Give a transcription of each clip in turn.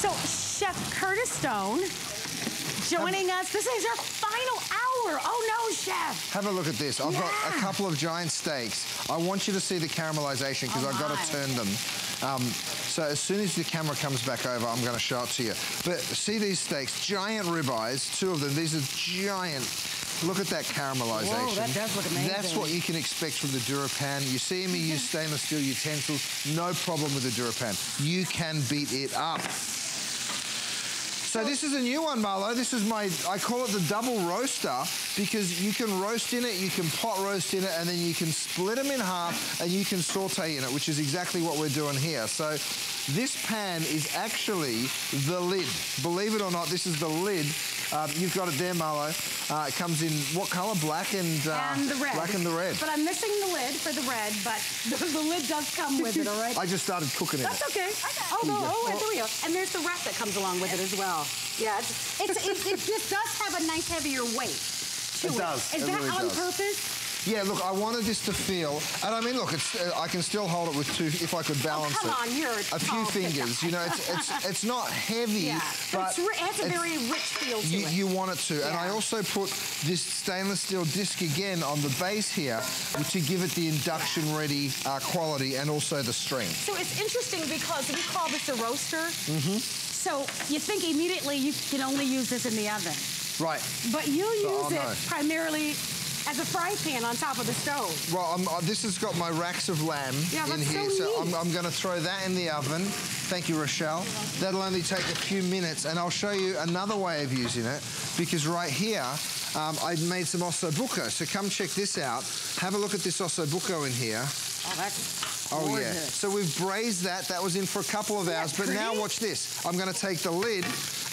So Chef Curtis Stone joining us. This is our final hour. Oh no, Chef. Have a look at this. I've got a couple of giant steaks. I want you to see the caramelization because I've got to turn them. So as soon as the camera comes back over, I'm going to show it to you. But see these steaks, giant ribeyes, 2 of them. These are giant. Look at that caramelization. Whoa, that does look amazing. That's what you can expect from the DuraPan. You see me use stainless steel utensils, no problem with the DuraPan. You can beat it up. So this is a new one, Marlo. This is my, I call it the double roaster because you can roast in it, you can pot roast in it, and then you can split them in half and you can saute in it, which is exactly what we're doing here. So this pan is actually the lid. Believe it or not, this is the lid. You've got it there, Marlo. It comes in what color? Black and the red. Black and the red. But I'm missing the lid for the red, but the lid does come with it, all right? I just started cooking it. That's okay. Oh, no, there we go. And there's the rack that comes along with it as well. Yeah, it just does have a nice heavier weight to it. It does. Is that on purpose? Yeah, look, I wanted this to feel, and I mean, look, it's, I can still hold it with 2, if I could balance come on, you're a few fingers. You know, it's not heavy, yeah. but it has a very rich feel to it. You want it to, and I also put this stainless steel disc again on the base here to give it the induction-ready quality and also the strength. So it's interesting because we call this a roaster. So you think immediately you can only use this in the oven. Right. But you use it primarily as a fry pan on top of the stove. Well, this has got my racks of lamb in here, so I'm going to throw that in the oven. Thank you, Rochelle. That'll only take a few minutes, and I'll show you another way of using it, because right here, I made some ossobuco, so come check this out. Have a look at this ossobuco in here. Oh, that's gorgeous. Oh, yeah. So we've braised that. That was in for a couple of hours, but now watch this. I'm going to take the lid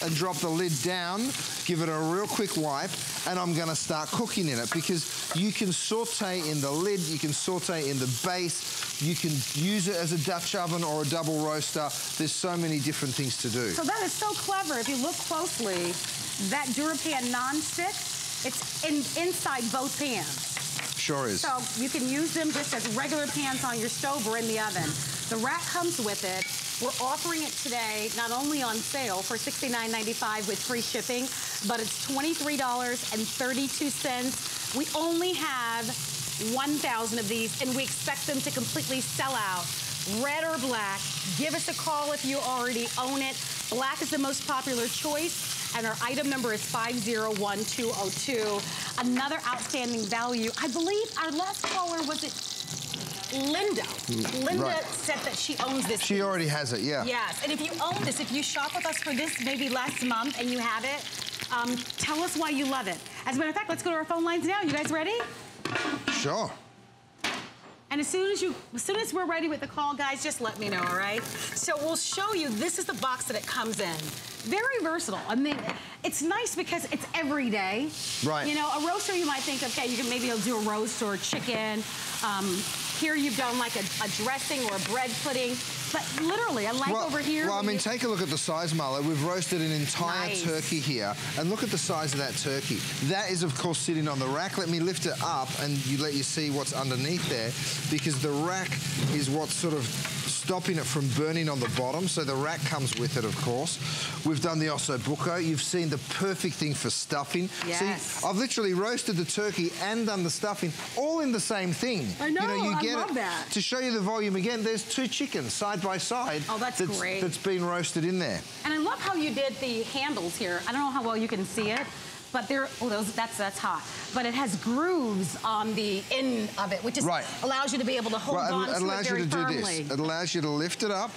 and drop the lid down, give it a real quick wipe, and I'm going to start cooking in it, because you can saute in the lid, you can saute in the base, you can use it as a Dutch oven or a double roaster. There's so many different things to do. So that is so clever. If you look closely, that DuraPan Nonstick, it's inside both pans. Sure is. So you can use them just as regular pans on your stove or in the oven. The rack comes with it. We're offering it today, not only on sale for $69.95 with free shipping, but it's $23.32. We only have 1,000 of these, and we expect them to completely sell out. Red or black, give us a call if you already own it. Black is the most popular choice, and our item number is 501202. Another outstanding value. I believe our last caller, was it Linda? Linda said that she owns this. She already has it, yeah. Yes, and if you own this, if you shop with us for this maybe last month and you have it, tell us why you love it. As a matter of fact, let's go to our phone lines now. You guys ready? Sure. And as soon as we're ready with the call, guys, just let me know, all right? So we'll show you, this is the box that it comes in. Very versatile. I mean, it's nice because it's every day. Right. You know, a roaster, you might think, okay, you can maybe do a roast or a chicken. Here you've done like a dressing or a bread pudding. But literally, over here. Well, I mean, take a look at the size, Marlo. We've roasted an entire turkey here. And look at the size of that turkey. That is, of course, sitting on the rack. Let me lift it up and let you see what's underneath there, because the rack is what's sort of stopping it from burning on the bottom. So the rack comes with it, of course. We've done the ossobuco. You've seen the perfect thing for stuffing. Yes. See, I've literally roasted the turkey and done the stuffing all in the same thing. I know, you get I love that. To show you the volume again, there's 2 chickens side by side. Oh, that's great. That's been roasted in there. And I love how you did the handles here. I don't know how well you can see it, but they're, that's hot. But it has grooves on the end of it, which is allows you to be able to hold on to it very firmly. It allows you to lift it up.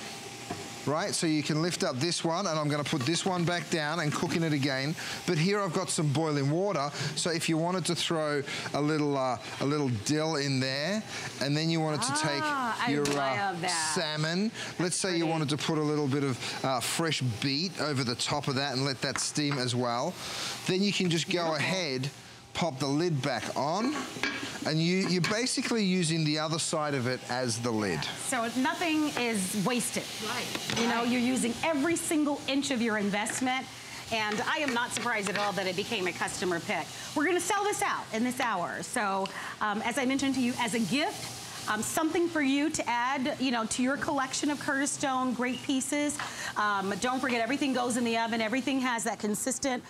Right, so you can lift up this one, and I'm going to put this one back down and cook in it again. But here I've got some boiling water, so if you wanted to throw a little dill in there, and then you wanted to take your salmon. Let's say you wanted to put a little bit of fresh beet over the top of that and let that steam as well. Then you can just go ahead, pop the lid back on, and you're basically using the other side of it as the lid. So nothing is wasted. Right. You know, you're using every single inch of your investment, and I am not surprised at all that it became a customer pick. We're gonna sell this out in this hour. So as I mentioned to you, as a gift, Something for you to add, you know, to your collection of Curtis Stone great pieces. Don't forget, everything goes in the oven. Everything has that consistent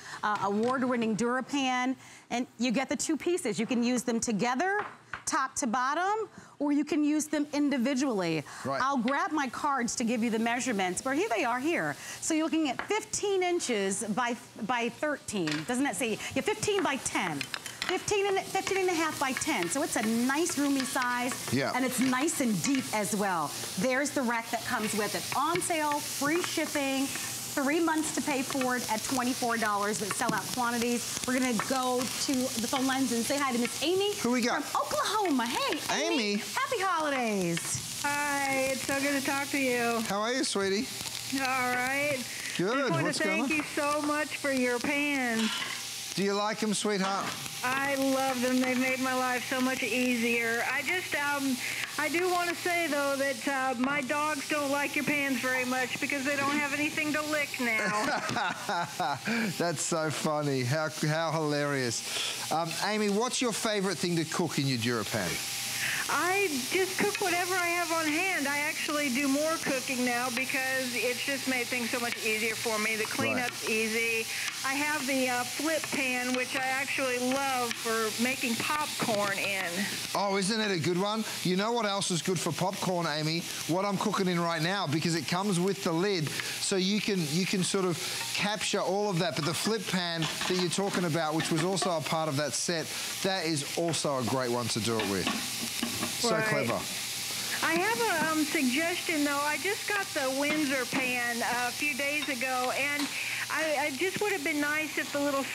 award-winning DuraPan. And you get the two pieces. You can use them together, top to bottom, or you can use them individually. Right. I'll grab my cards to give you the measurements, but here they are here. So you're looking at 15 inches by 13. Doesn't that say, yeah, 15 by 10. 15 and a half by 10. So it's a nice roomy size. Yeah. And it's nice and deep as well. There's the rack that comes with it. On sale, free shipping, 3 months to pay for it at $24, but sell-out quantities. We're gonna go to the phone lines and say hi to Miss Amy. Who we got? From Oklahoma. Hey, Amy. Happy holidays. Hi, it's so good to talk to you. How are you, sweetie? All right. Good. I want to thank you so much for your pans. Do you like them, sweetheart? I love them. They've made my life so much easier. I just, I do want to say, though, that my dogs don't like your pans very much because they don't have anything to lick now. That's so funny. How hilarious. Amy, what's your favorite thing to cook in your DuraPan? I just cook whatever I have on hand. I actually do more cooking now because it's just made things so much easier for me. The cleanup's easy. I have the flip pan, which I actually love for making popcorn in. Oh, isn't it a good one? You know what else is good for popcorn, Amy? What I'm cooking in right now, because it comes with the lid, so you can sort of capture all of that. But the flip pan that you're talking about, which was also a part of that set, that is also a great one to do it with. So clever. I have a suggestion, though. I just got the Windsor pan a few days ago, and I just would have been nice if the little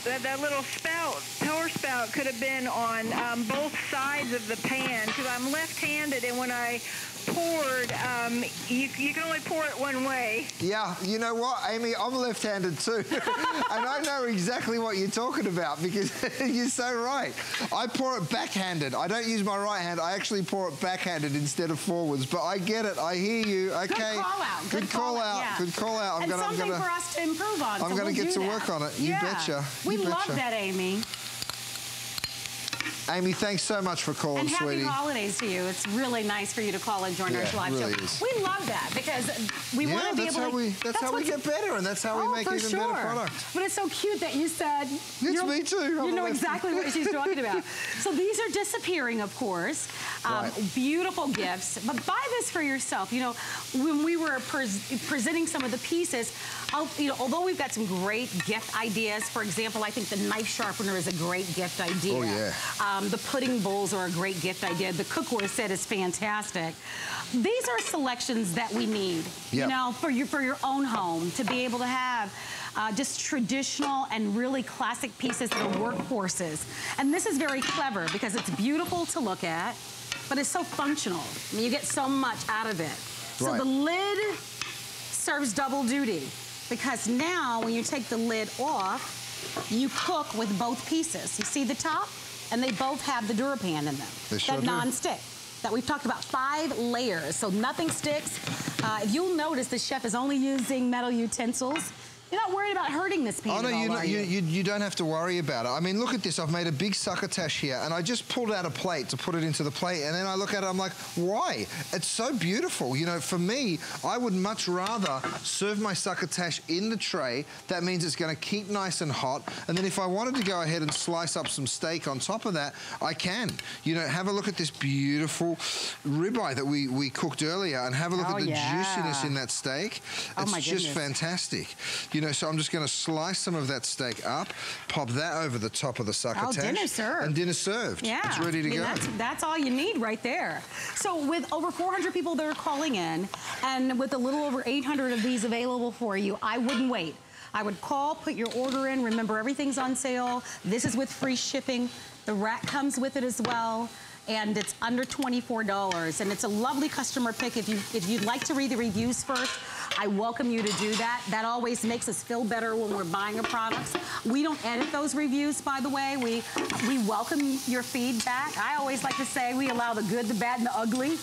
that little spout, power spout, could have been on both sides of the pan, because I'm left-handed, and when I poured, you can only pour it one way. Yeah, you know what, Amy? I'm left-handed too. And I know exactly what you're talking about because you're so right. I pour it backhanded. I don't use my right hand. I actually pour it backhanded instead of forwards. But I get it. I hear you. Okay. Good call out. Good call out. Yeah. Good call out. And something for us to improve on. I'm going to get to work on it. You betcha. We love that, Amy. Amy, thanks so much for calling, sweetie. And happy holidays to you. It's really nice for you to call and join our live show. Is. We love that because we want to be able to... That's how we get better, and that's how we make even better product. But it's so cute that you said... It's me too. You know exactly what she's talking about. So these are disappearing, of course. Beautiful gifts. But buy this for yourself. You know, when we were presenting some of the pieces, you know, although we've got some great gift ideas, for example, I think the knife sharpener is a great gift idea. Oh, yeah. The pudding bowls are a great gift idea. The cookware set is fantastic. These are selections that we need, you know, for your own home to be able to have just traditional and really classic pieces that are workhorses. And this is very clever because it's beautiful to look at, but it's so functional. I mean, you get so much out of it. So the lid serves double duty because now when you take the lid off, you cook with both pieces. You see the top? And they both have the DuraPan in them. They sure that non-stick that we've talked about, 5 layers, so nothing sticks. If you'll notice, the chef is only using metal utensils. You're not worried about hurting this pan at all, are you? You don't have to worry about it. I mean, look at this. I've made a big succotash here, and I just pulled out a plate to put it into the plate, and then I look at it, I'm like, why? It's so beautiful. You know, for me, I would much rather serve my succotash in the tray. That means it's going to keep nice and hot, and then if I wanted to go ahead and slice up some steak on top of that, I can. You know, have a look at this beautiful ribeye that we cooked earlier, and have a look at the juiciness in that steak. It's just fantastic. You know, so I'm just going to slice some of that steak up, pop that over the top of the succotash. Oh, dinner served. And dinner served. Yeah. It's ready to go. That's all you need right there. So with over 400 people that are calling in, and with a little over 800 of these available for you, I wouldn't wait. I would call, put your order in. Remember, everything's on sale. This is with free shipping. The rack comes with it as well. And it's under $24. And it's a lovely customer pick. If you'd like to read the reviews first, I welcome you to do that. That always makes us feel better when we're buying a product. We don't edit those reviews, by the way. We welcome your feedback. I always like to say we allow the good, the bad, and the ugly.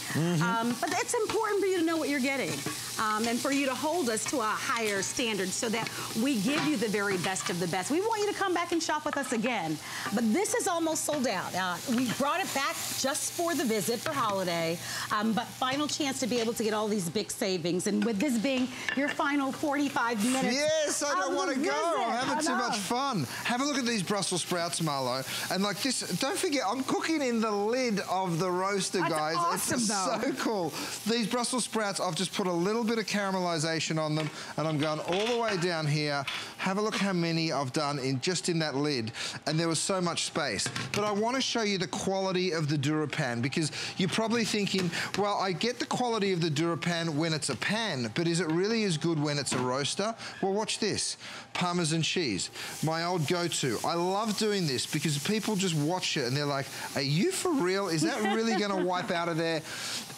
But it's important for you to know what you're getting. and for you to hold us to a higher standard so that we give you the very best of the best. We want you to come back and shop with us again. But this is almost sold out. We brought it back just for the visit for holiday, but final chance to be able to get all these big savings. And with this being your final 45 minutes. Yes, I don't want to go. I'm having too much fun. Have a look at these Brussels sprouts, Marlo. And like this, don't forget, I'm cooking in the lid of the roaster, guys. Awesome, it's so cool. These Brussels sprouts, I've just put a little bit of caramelization on them, and I'm going all the way down here. Have a look how many I've done just in that lid, and there was so much space. But I want to show you the quality of the DuraPan, because you're probably thinking, well, I get the quality of the DuraPan when it's a pan, but is it really as good when it's a roaster? Well, watch this. Parmesan cheese, my old go-to. I love doing this because people just watch it and they're like, are you for real? Is that really going to wipe out of there?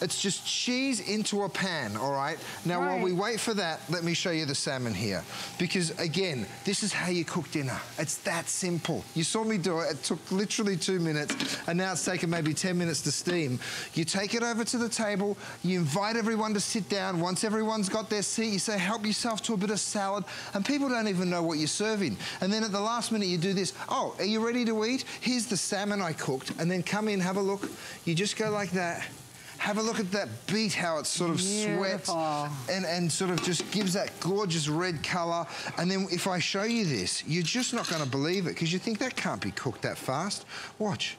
It's just cheese into a pan, all right? Now, while we wait for that, let me show you the salmon here. Because, again, this is how you cook dinner. It's that simple. You saw me do it. It took literally 2 minutes, and now it's taken maybe 10 minutes to steam. You take it over to the table. You invite everyone to sit down. Once everyone's got their seat, you say, help yourself to a bit of salad, and people don't even know what you're serving. And then at the last minute, you do this. Oh, are you ready to eat? Here's the salmon I cooked. And then come in, have a look. You just go like that. Have a look at that beet, how it sort of sweats and sort of just gives that gorgeous red colour. And then if I show you this, you're just not going to believe it because you think that can't be cooked that fast. Watch.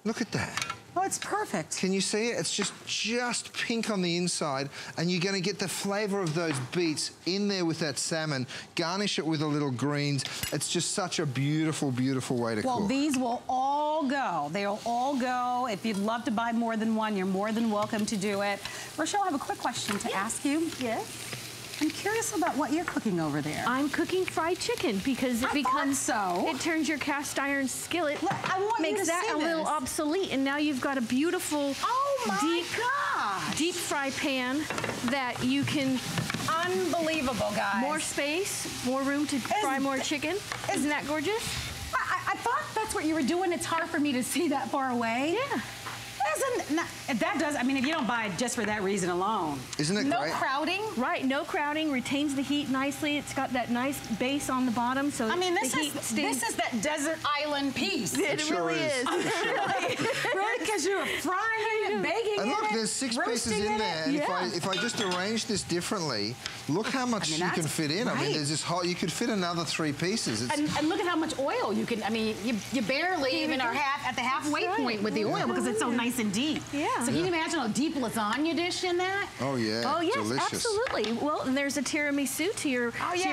Look at that. Oh, it's perfect. Can you see it? It's just pink on the inside, and you're going to get the flavour of those beets in there with that salmon. Garnish it with a little greens. It's just such a beautiful, beautiful way to cook. Well, these will all go. They'll all go. If you'd love to buy more than one, you're more than welcome to do it. Rochelle, I have a quick question to ask you. Yes. I'm curious about what you're cooking over there. I'm cooking fried chicken because it becomes it turns your cast iron skillet, makes that a little obsolete, and now you've got a beautiful deep fry pan that you can. Unbelievable, guys. More space, more room to fry more chicken. Isn't that gorgeous? I thought that's what you were doing. It's hard for me to see that far away. Yeah. That does, I mean, if you don't buy it just for that reason alone. Isn't it great? No crowding. Right, no crowding, retains the heat nicely. It's got that nice base on the bottom, so I mean, this is that desert island piece. It really is. Really, because you're frying it, baking it. And look, there's 6 pieces in there. And if I just arrange this differently, look how much you can fit in. I mean, there's this whole, you could fit another 3 pieces. And look at how much oil you can, I mean, you barely even are at the halfway point with the oil because it's so nice and deep. Yeah. So can you imagine a deep lasagna dish in that? Oh, yeah. Oh, yes, delicious. Absolutely. Well, and there's a tiramisu to your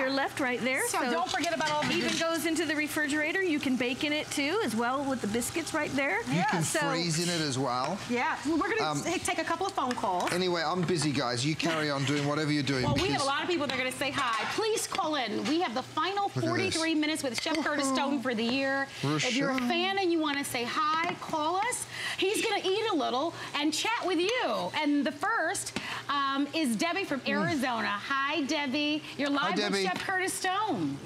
left right there. So don't forget about all the even goes into the refrigerator. You can bake in it, too, as well with the biscuits right there. You can freeze in it as well. Yeah. We're going to take a couple of phone calls. Anyway, I'm busy, guys. You carry on doing whatever you're doing. Well, we have a lot of people that are going to say hi. Please call in. We have the final 43 minutes with Chef Curtis Stone for the year. If you're a fan and you want to say hi, call us. He's going to eat a little and chat with you. And the first is Debbie from Arizona. Hi, Debbie. You're live with Chef Curtis Stone.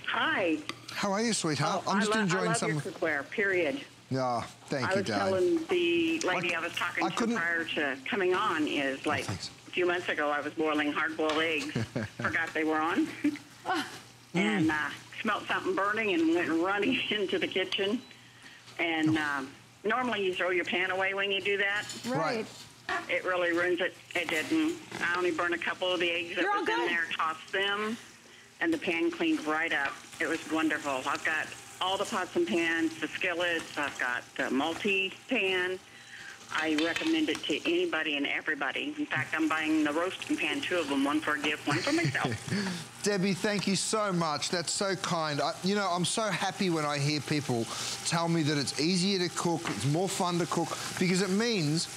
Hi. How are you, sweetheart? I'm just enjoying some. I love your cookware, period. Yeah, thank you, darling. I was telling the lady I was talking to prior to coming on is like a few months ago I was boiling hard-boiled eggs. Forgot they were on. And smelled something burning and went running into the kitchen. And normally you throw your pan away when you do that. Right. It really ruins it. It didn't. I only burned a couple of the eggs that was in there, tossed them, and the pan cleaned right up. It was wonderful. I've got all the pots and pans, the skillets. I've got the multi-pan. I recommend it to anybody and everybody. In fact, I'm buying the roasting pan, 2 of them, one for a gift, one for myself. Debbie, thank you so much. That's so kind. You know, I'm so happy when I hear people tell me that it's easier to cook, it's more fun to cook, because it means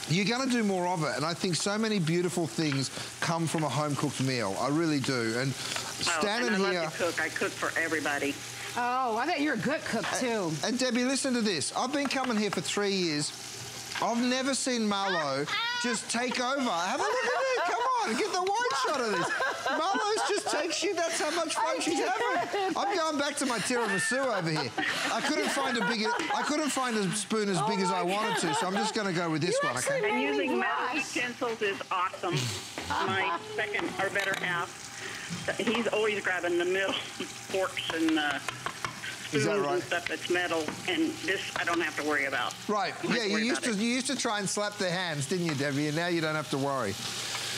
you're going to do more of it. And I think so many beautiful things come from a home-cooked meal. I really do. And standing here... I love to cook. I cook for everybody. Oh, I bet you're a good cook, too. And Debbie, listen to this. I've been coming here for 3 years. I've never seen Marlo just take over. Have a look at it. Come on, get the wide shot of this. Marlo's just takes you. That's how much fun she's having. I'm going back to my tiramisu over here. I couldn't find a spoon as big as I wanted to, so I'm just going to go with this one. Okay. And using metal utensils is awesome. My second or better half, he's always grabbing the middle forks and spoons and stuff that's metal, and this I don't have to worry about. Right. Yeah, you used to try and slap their hands, didn't you, Debbie? And now you don't have to worry.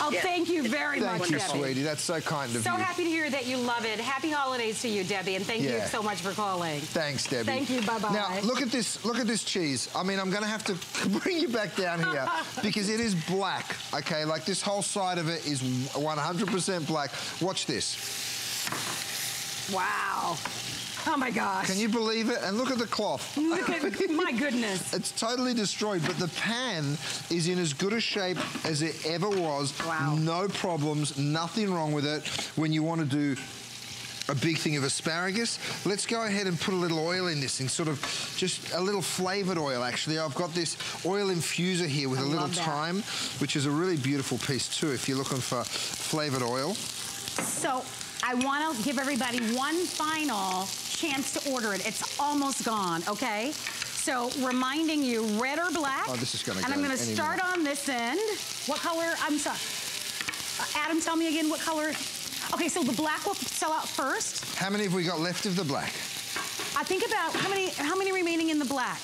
Oh, yes. Thank you very much, Thank you, Debbie. sweetie. That's so kind of you. So happy to hear that you love it. Happy holidays to you, Debbie, and thank you so much for calling. Thanks, Debbie. Thank you. Bye-bye. Now, look at this cheese. I mean, I'm going to have to bring you back down here because it is black, okay? Like, this whole side of it is 100% black. Watch this. Wow. Oh, my gosh. Can you believe it? And look at the cloth. Look at, my goodness. It's totally destroyed, but the pan is in as good a shape as it ever was. Wow. No problems, nothing wrong with it. When you want to do a big thing of asparagus, let's go ahead and put a little oil in this thing, sort of just a little flavored oil, actually. I've got this oil infuser here with a little thyme, which is a really beautiful piece, too, if you're looking for flavored oil. So I want to give everybody one final chance to order it. It's almost gone, okay? So reminding you, red or black. Oh, this is going to go. And I'm going to start on this end. What color? I'm sorry. Adam, tell me again what color. Okay, so the black will sell out first. How many have we got left of the black? I think about how many remaining in the black.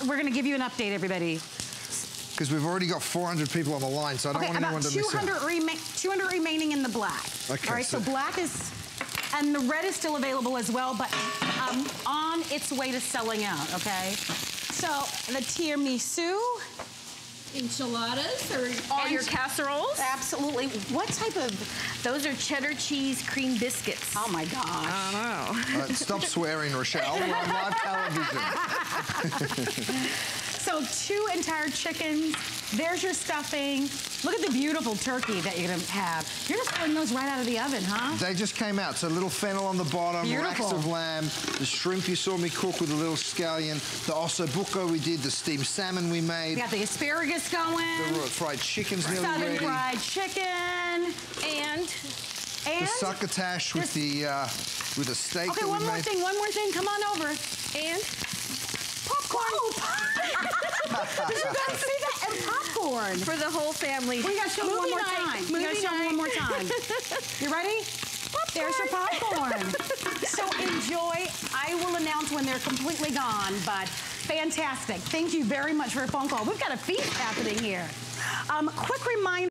We're going to give you an update, everybody. Because we've already got 400 people on the line, so I don't want anyone to miss out. 200 remaining in the black. Okay. All right, so black is, and the red is still available as well, but on its way to selling out, okay? So the tiramisu. Enchiladas or your casseroles? Absolutely. What type of? Those are cheddar cheese cream biscuits. Oh my gosh. I don't know. Stop swearing, Rochelle. We're on live television. So 2 entire chickens. There's your stuffing. Look at the beautiful turkey that you're gonna have. You're just pulling those right out of the oven, huh? They just came out. So a little fennel on the bottom, racks of lamb, the shrimp you saw me cook with a little scallion, the ossobuco we did, the steamed salmon we made. We got the asparagus going. The fried chicken's nearly ready. Southern fried chicken. And the succotash with the steak. Okay, one more thing. Come on over. And popcorn. Did you guys see that? And popcorn. For the whole family. We gotta show them one more time. We gotta show them one more time. You ready? There's your popcorn. So enjoy. I will announce when they're completely gone, but fantastic. Thank you very much for a phone call. We've got a feast happening here. Quick reminder.